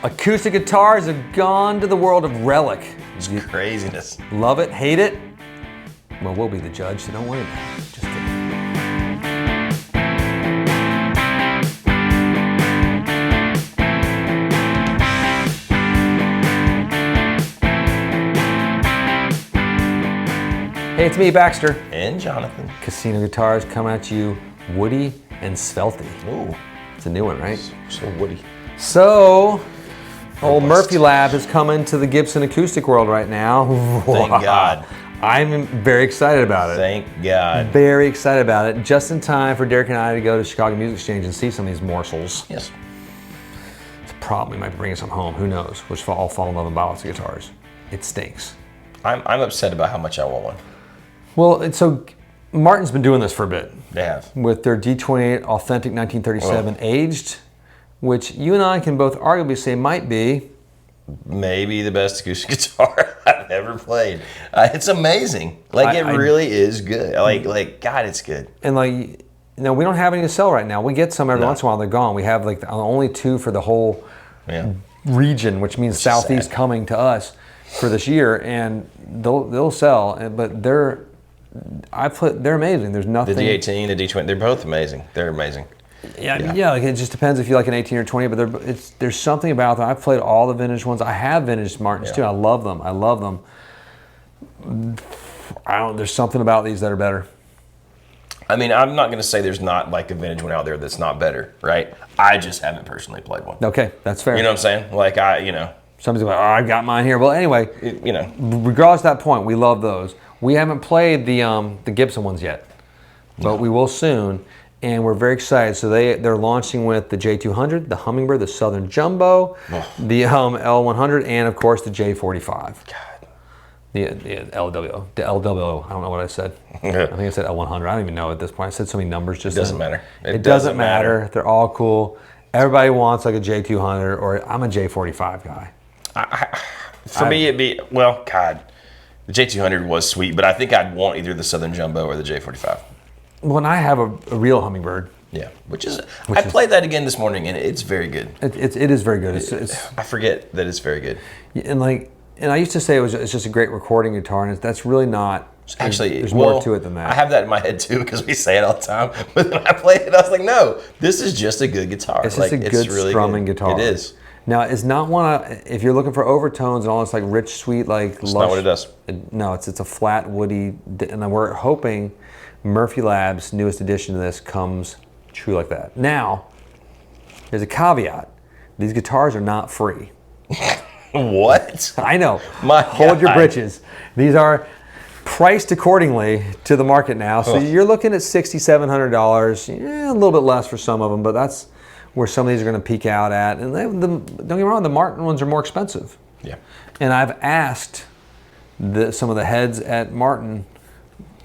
Acoustic guitars have gone to the world of Relic. It's craziness. Love it, hate it? Well, we'll be the judge, so don't worry about it. Just kidding. Hey, it's me, Baxter. And Jonathan. Casino guitars come at you woody and svelty. Ooh. It's a new one, right? So woody. So, old Murphy Lab has come into the GIbson acoustic world right now. Thank God. I'm very excited about it. Thank God. Very excited about it. Just in time for Derek and I to go to Chicago Music Exchange and see some of these morsels. Yes. It's a problem. We might be bringing some home. Who knows? We'll just all fall in love with balance guitars. It stinks. I'm upset about how much I want one. Well, so Martin's been doing this for a bit. They have. With their D28 Authentic 1937 aged, which you and I can both arguably say might be maybe the best acoustic guitar I've ever played. It's amazing. Like, it really is good. Like, God, it's good. And like, you know, we don't have any to sell right now. We get some every once in a while. They're gone. We have like only two for the whole region, which means Southeast coming to us for this year, and they'll sell. But they're amazing. There's nothing. The D18, the D20, they're both amazing. They're amazing. Yeah. Like, it just depends if you like an 18 or 20, but there's something about them. I've played all the vintage ones. I have vintage Martins too. I love them. There's something about these that are better. I mean, I'm not going to say there's not like a vintage one out there that's not better, right? I just haven't personally played one. Okay, that's fair. You know what I'm saying? Like, somebody's like, oh, I've got mine here. Well, anyway, regardless of that point, we love those. We haven't played the GIbson ones yet, but we will soon. And we're very excited. So they're launching with the J200, the Hummingbird, the Southern Jumbo, the L100, and of course the J45. God. The LWO. The LWO. I don't know what I said. I think I said L100. I don't even know at this point. I said so many numbers just. It doesn't matter. It doesn't matter. They're all cool. Everybody wants like a J200, or I'm a J45 guy. For me, it'd be, well, God, the J200 was sweet, but I think I'd want either the Southern Jumbo or the J45. When I have a real Hummingbird. Yeah, I played that again this morning, and it's very good. It is very good. I forget that it's very good. And I used to say it's just a great recording guitar, and that's really not. Actually, there's more to it than that. I have that in my head too, because we say it all the time. But when I played it, I was like, no, this is just a good guitar. It's just a good really strumming guitar. It is. Now, it's not one if you're looking for overtones and all this like rich, sweet, like it's lush. Not what it does. No, it's a flat, woody, and we're hoping Murphy Lab's newest addition to this comes true like that. Now, there's a caveat. These guitars are not free. What? I know. Hold your britches. These are priced accordingly to the market now. So you're looking at $6,700. A little bit less for some of them, but that's where some of these are going to peak out at. And don't get me wrong, the Martin ones are more expensive. Yeah. And I've asked some of the heads at Martin,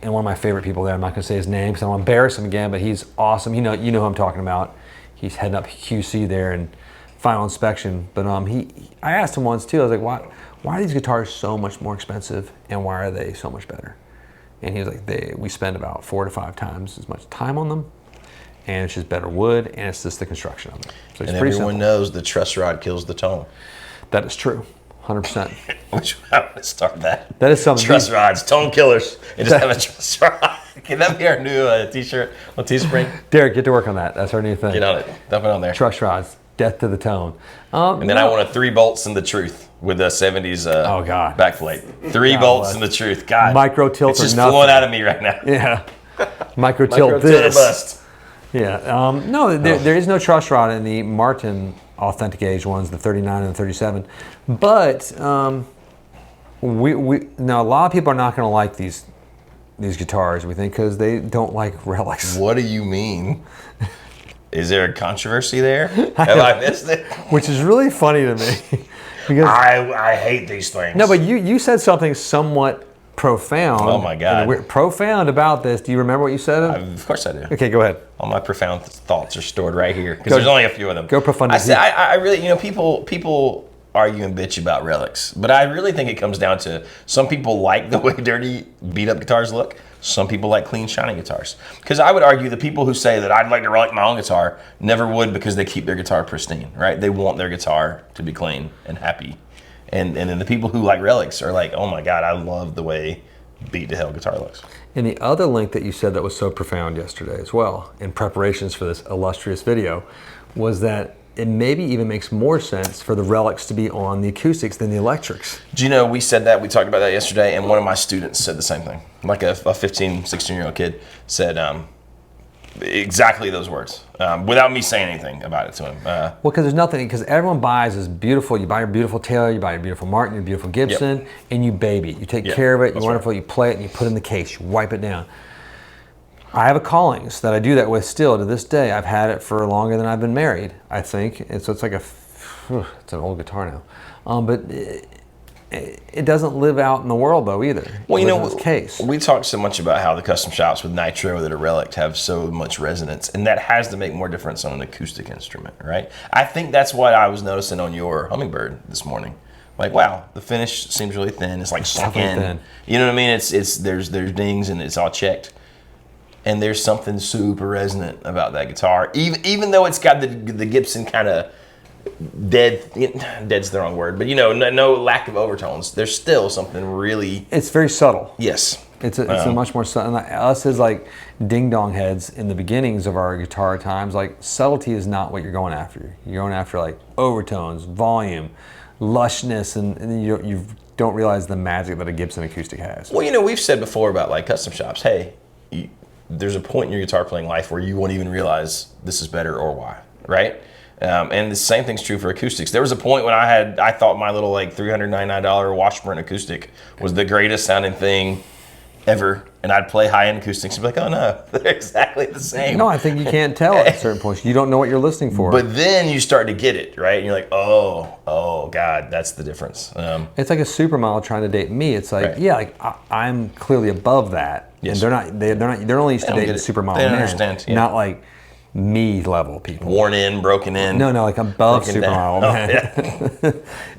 and one of my favorite people there, I'm not going to say his name because I don't want to embarrass him again, but he's awesome. You know who I'm talking about. He's heading up QC there and final inspection. But I asked him once too. I was like, why are these guitars so much more expensive, and why are they so much better? And he was like, we spend about 4 to 5 times as much time on them, and it's just better wood, and it's just the construction of it. So it's and pretty everyone simple. knows the truss rod kills the tone. That is true. 100%. I want to start that. That is something. Truss rods, tone killers, and just have a truss rod. Can that be our new t-shirt on Teespring? Derek, get to work on that. That's our new thing. Get on it. Dump it on there. Truss rods, death to the tone. And then I want a 3 bolts in the truth with a 70s backplate. 3 bolts in the truth. God. Micro tilt it's just or nothing. flowing out of me right now. Yeah. Micro tilt this. Bust. Yeah. No, there is no truss rod in the Martin authentic age ones, the 39 and the 37. But now a lot of people are not going to like these guitars, we think, because they don't like relics. What do you mean? Is there a controversy there? Have I missed it? Which is really funny to me. Because I hate these things. No, but you said something somewhat profound. Oh my God. Profound about this. Do you remember what you said? Of course I do. Okay, go ahead. All my profound thoughts are stored right here, because there's only a few of them. Go profound. I really, people argue and bitch about relics, but I really think it comes down to some people like the way dirty, beat up guitars look. Some people like clean, shiny guitars. Because I would argue the people who say that I'd like to relic my own guitar never would, because they keep their guitar pristine, right? They want their guitar to be clean and happy. And then the people who like relics are like, oh my God, I love the way beat to hell guitar looks. And the other link that you said that was so profound yesterday as well, in preparations for this illustrious video, was that it maybe even makes more sense for the relics to be on the acoustics than the electrics. Do you know, we said that, we talked about that yesterday, and one of my students said the same thing. Like a 15, 16-year-old kid said exactly those words, without me saying anything about it to him. Well, because there's nothing, because everyone buys this beautiful, you buy your beautiful Taylor, you buy your beautiful Martin, your beautiful Gibson, and you baby it. You take care of it, you're wonderful, you play it, and you put it in the case, you wipe it down. I have a Collings that I do that with still to this day. I've had it for longer than I've been married, I think. And so it's like it's an old guitar now. But it doesn't live out in the world though either. Well, you know, case. We talk so much about how the custom shops with nitro that are Relic have so much resonance, and that has to make more difference on an acoustic instrument, right? I think that's what I was noticing on your Hummingbird this morning. Like, wow, the finish seems really thin. It's like sunk in. Thin. You know what I mean? There's dings and it's all checked. And there's something super resonant about that guitar, even though it's got the GIbson kind of dead's the wrong word, but you know, no lack of overtones. There's still something really. It's very subtle. Yes, it's a much more subtle. Us as like ding dong heads in the beginnings of our guitar times, like subtlety is not what you're going after. You're going after like overtones, volume, lushness, and you don't realize the magic that a Gibson acoustic has. Well, you know, we've said before about like custom shops. Hey. There's a point in your guitar playing life where you won't even realize this is better or why, right? And the same thing's true for acoustics. There was a point when I thought my little like $399 Washburn acoustic was the greatest sounding thing ever, and I'd play high-end acoustics and be like, oh no, they're exactly the same. No, I think you can't tell at certain points. You don't know what you're listening for. But then you start to get it, right? And you're like, oh God, that's the difference. It's like a supermodel trying to date me. It's like, yeah, like I'm clearly above that. Yes. And they're only used to dating supermodel men. They don't understand. Yeah. Not like me level people. Worn in, broken in. No, like above supermodel man. Yeah.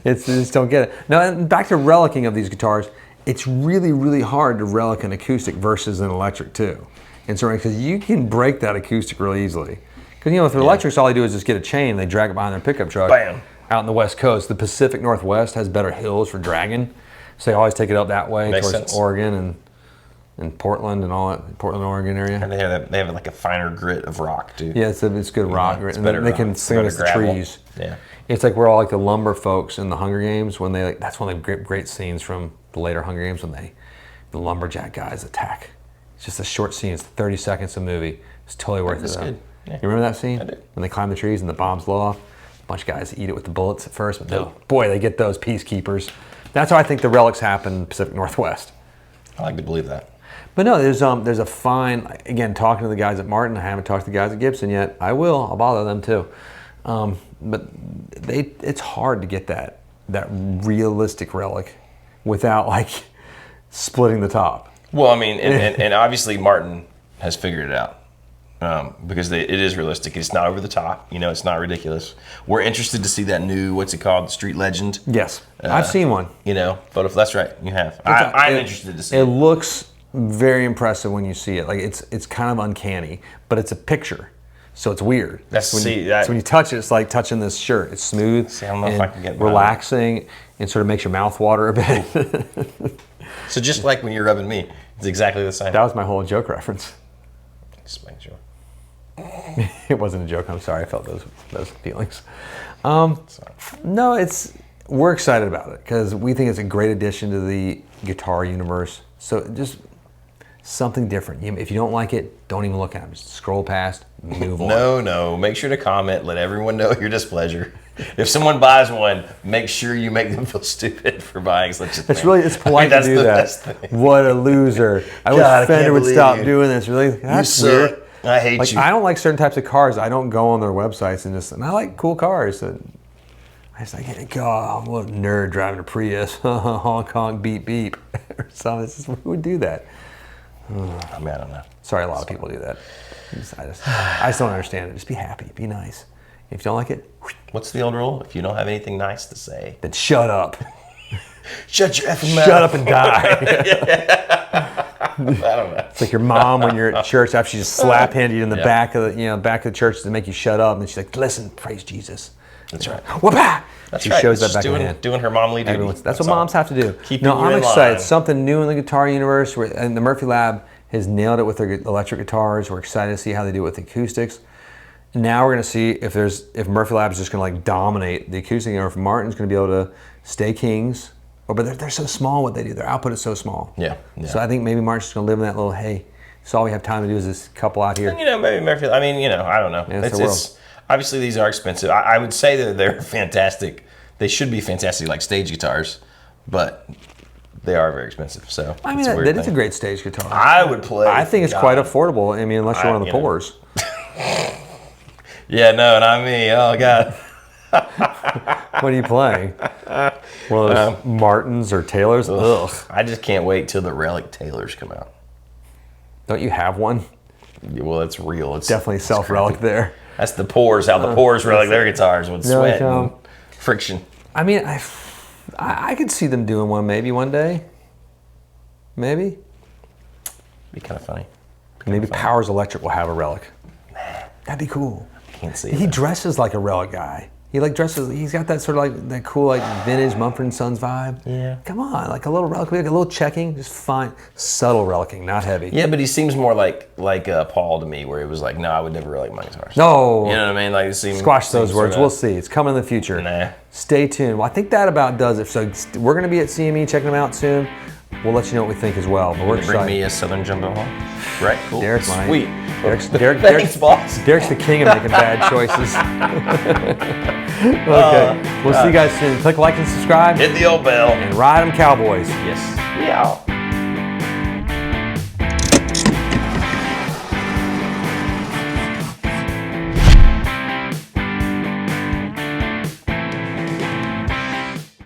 They just don't get it. Now, and back to relicing of these guitars, it's really, really hard to relic an acoustic versus an electric too. And so, because you can break that acoustic really easily. Because, you know, with electrics, all they do is just get a chain, they drag it behind their pickup truck. Bam. Out in the West Coast. The Pacific Northwest has better hills for dragging. So they always take it up that way towards Oregon and Portland and all that, Portland, Oregon area. And they have like a finer grit of rock too. Yeah, it's good rock. It's and better they rock. can sing against the trees. Yeah. It's like we're all like the lumber folks in the Hunger Games when they like, that's one of the great scenes from the later Hunger Games when the lumberjack guys attack. It's just a short scene. It's 30 seconds of movie. It's totally worth it. Good. Yeah. You remember that scene? I do. When they climb the trees and the bombs blow off? A bunch of guys eat it with the bullets at first, but boy, they get those peacekeepers. That's how I think the relics happen in the Pacific Northwest. I like to believe that. But no, there's a fine, again, talking to the guys at Martin. I haven't talked to the guys at Gibson yet. I will. I'll bother them too. But it's hard to get that realistic relic without like splitting the top. Well, I mean, and obviously Martin has figured it out. Because it is realistic. It's not over the top. You know, it's not ridiculous. We're interested to see that new, what's it called, Street Legend. Yes, I've seen one. You know, photo. That's right, you have. I'm interested to see it. It looks very impressive when you see it. Like it's kind of uncanny, but it's a picture, so it's weird. So when you touch it, it's like touching this shirt. It's smooth I don't know if I can get relaxing, and sort of makes your mouth water a bit. So just like when you're rubbing me, it's exactly the same. That was my whole joke reference. Just make sure. It wasn't a joke. I'm sorry. I felt those feelings. No, we're excited about it because we think it's a great addition to the guitar universe. So just something different. If you don't like it, don't even look at it. Just scroll past, move on. No. Make sure to comment. Let everyone know your displeasure. If someone buys one, make sure you make them feel stupid for buying such a thing. It's polite to do that. What a loser. I wish Fender would stop doing this. Really, that's weird. I hate you. I don't like certain types of cars. I don't go on their websites and I like cool cars. And I just like, God, I'm a little nerd driving a Prius. Honk, honk, beep, beep. Or something. Who would do that? I mean, I don't know. Sorry, a lot of people do that. I just don't understand it. Just be happy. Be nice. If you don't like it, what's the old rule? If you don't have anything nice to say, then shut up. Shut your effing mouth. Shut up and die. don't know. It's like your mom when you're at church after she just slap handed you in the Yeah. back of the back of the church to make you shut up, and she's like, "Listen, praise Jesus." That's right. Whoop-ah! That's She right. shows that Just back in the doing, hand. doing her momly duty. That's what all. moms have to do. Keeping No, you I'm in excited. line. Something new in the guitar universe, and the Murphy Lab has nailed it with their electric guitars. We're excited to see how they do it with the acoustics. Now we're going to see if Murphy Lab is just going to like dominate the acoustic, or if Martin's going to be able to stay kings. But they're so small what they do. Their output is so small. Yeah. So I think maybe Martin's just going to live in that little, hey, so all we have time to do is this couple out here. Maybe Murphy. I mean, I don't know. Yeah, it's obviously these are expensive. I would say that they're fantastic. They should be fantastic, like stage guitars, but they are very expensive. So I mean, it's a weird that is a thing. great stage guitar. I would play. I think it's quite affordable. I mean, unless you're one of the poors. Yeah, no, not me. Oh God. What are you playing? One of those Martins or Taylors? Ugh. I just can't wait till the Relic Taylors come out. Don't you have one? Yeah, well, it's real. It's Definitely self-relic there. That's the Poors. How the Poors relic their guitars with sweat and friction. I mean, I could see them doing one maybe one day. Maybe. Be kind of funny. Maybe Powers Electric will have a Relic. That'd be cool. Can't see He that. dresses like a Relic guy. He like dresses. He's got that sort of like that cool like vintage Mumford & Sons vibe. Yeah. Come on, like a little Relic, like a little checking, just fine, subtle Relicing, not heavy. Yeah, but he seems more like Paul to me, where he was like, "No, I would never relic my guitars." No. You know what I mean? Like, it seems, Squash those words. sorta- We'll see. It's coming in the future. Nah. Stay tuned. Well, I think that about does it. So we're going to be at CME checking them out soon. We'll let you know what we think as well. But we're Bring excited. me a Southern Jumbo home. Right? Cool. Derek's mine. Sweet. Derek's boss. Derek's the king of making bad choices. Okay. We'll see you guys soon. Click like and subscribe. Hit the old bell. And ride them, Cowboys. Yes. Yeah.